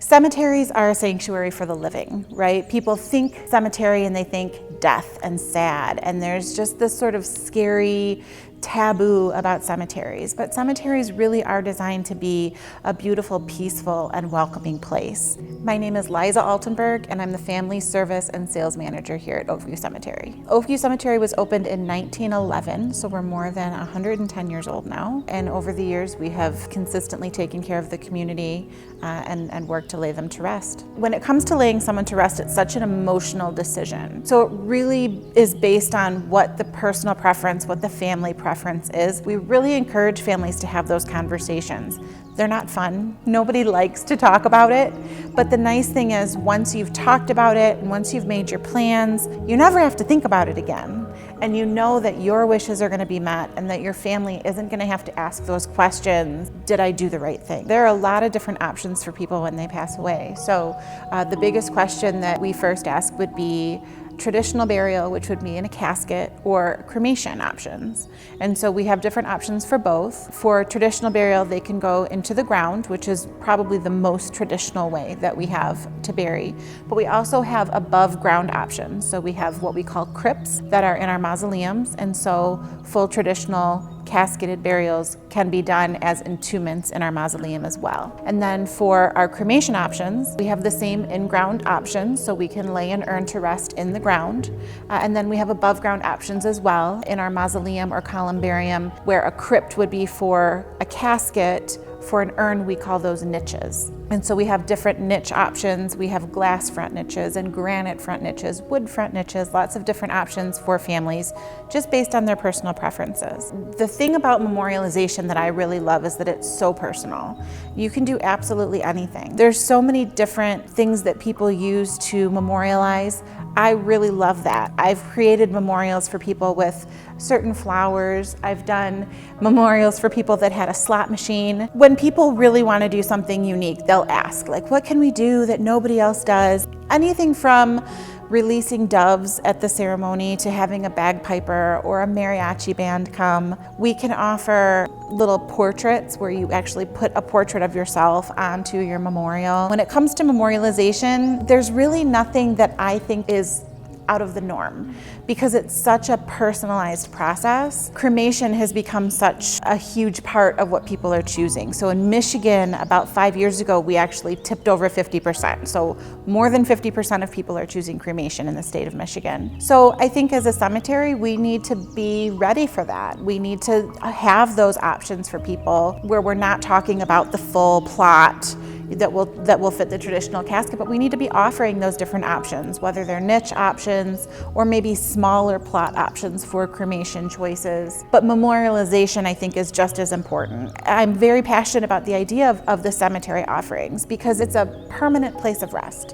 Cemeteries are a sanctuary for the living, right? People think cemetery and they think death and sad, and there's just this sort of scary taboo about cemeteries, but cemeteries really are designed to be a beautiful, peaceful, and welcoming place. My name is Liza Altenberg, and I'm the Family Service and Sales Manager here at Oakview Cemetery. Oakview Cemetery was opened in 1911, so we're more than 110 years old now, and over the years we have consistently taken care of the community and worked to lay them to rest. When it comes to laying someone to rest, it's such an emotional decision. So it really is based on what the personal preference, what the family preference is. We really encourage families to have those conversations. They're not fun. Nobody likes to talk about it. But the nice thing is, once you've talked about it and once you've made your plans, you never have to think about it again. And you know that your wishes are going to be met and that your family isn't going to have to ask those questions, did I do the right thing? There are a lot of different options for people when they pass away. So the biggest question that we first ask would be traditional burial, which would be in a casket, or cremation options. And so we have different options for both. For traditional burial, they can go into the ground, which is probably the most traditional way that we have to bury. But we also have above ground options. So we have what we call crypts that are in our mausoleums. And so full traditional casketed burials can be done as entombments in our mausoleum as well. And then for our cremation options, we have the same in-ground options, so we can lay an urn to rest in the ground. And then we have above ground options as well in our mausoleum or columbarium, where a crypt would be for a casket. For an urn, we call those niches. And so we have different niche options. We have glass front niches and granite front niches, wood front niches, lots of different options for families, just based on their personal preferences. The thing about memorialization that I really love is that it's so personal. You can do absolutely anything. There's so many different things that people use to memorialize. I really love that. I've created memorials for people with certain flowers. I've done memorials for people that had a slot machine. When people really want to do something unique, they'll ask, like, what can we do that nobody else does? Anything from releasing doves at the ceremony to having a bagpiper or a mariachi band come. We can offer little portraits where you actually put a portrait of yourself onto your memorial. When it comes to memorialization, there's really nothing that I think is out of the norm because it's such a personalized process. Cremation has become such a huge part of what people are choosing. So in Michigan, about 5 years ago, we actually tipped over 50%. So more than 50% of people are choosing cremation in the state of Michigan. So I think as a cemetery, we need to be ready for that. We need to have those options for people where we're not talking about the full plot that will fit the traditional casket, but we need to be offering those different options, whether they're niche options or maybe smaller plot options for cremation choices. But memorialization, I think, is just as important. I'm very passionate about the idea of the cemetery offerings because it's a permanent place of rest,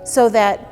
so that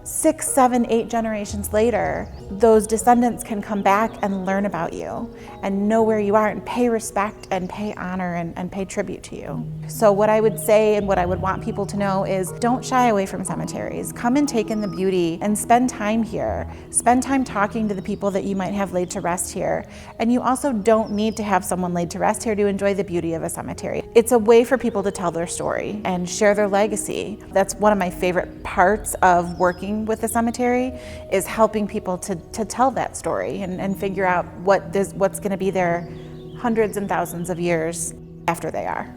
6, 7, 8 generations later, those descendants can come back and learn about you and know where you are and pay respect and pay honor and pay tribute to you. So what I would say and what I would want people to know is don't shy away from cemeteries. Come and take in the beauty and spend time here. Spend time talking to the people that you might have laid to rest here. And you also don't need to have someone laid to rest here to enjoy the beauty of a cemetery. It's a way for people to tell their story and share their legacy. That's one of my favorite parts of working with the cemetery, is helping people to tell that story and figure out what's going to be there hundreds and thousands of years after they are.